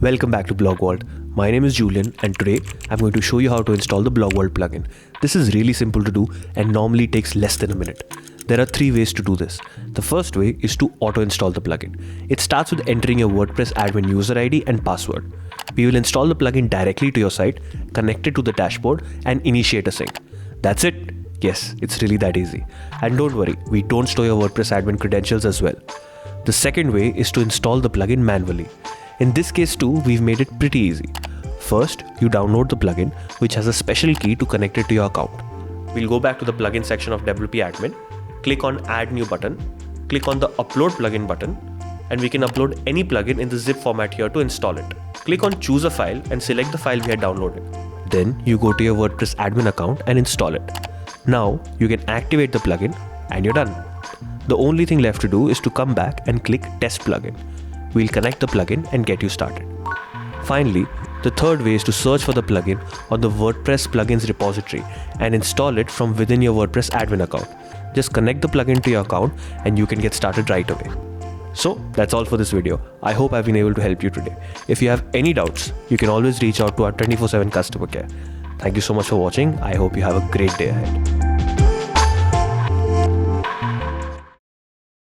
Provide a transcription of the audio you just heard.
Welcome back to BlogVault. My name is Julian and today I'm going to show you how to install the BlogVault plugin. This is really simple to do and normally takes less than a minute. There are 3 ways to do this. The first way is to auto-install the plugin. It starts with entering your WordPress admin user ID and password. We will install the plugin directly to your site, connect it to the dashboard and initiate a sync. That's it. Yes, it's really that easy. And don't worry, we don't store your WordPress admin credentials as well. The second way is to install the plugin manually. In this case too, we've made it pretty easy. First, you download the plugin, which has a special key to connect it to your account. We'll go back to the plugin section of WP Admin, click on Add New button, click on the Upload Plugin button, and we can upload any plugin in the zip format here to install it. Click on Choose a file and select the file we had downloaded. Then you go to your WordPress admin account and install it. Now you can activate the plugin and you're done. The only thing left to do is to come back and click Test Plugin. We'll connect the plugin and get you started. Finally, the third way is to search for the plugin on the WordPress plugins repository and install it from within your WordPress admin account. Just connect the plugin to your account and you can get started right away. So that's all for this video. I hope I've been able to help you today. If you have any doubts, you can always reach out to our 24/7 customer care. Thank you so much for watching. I hope you have a great day ahead.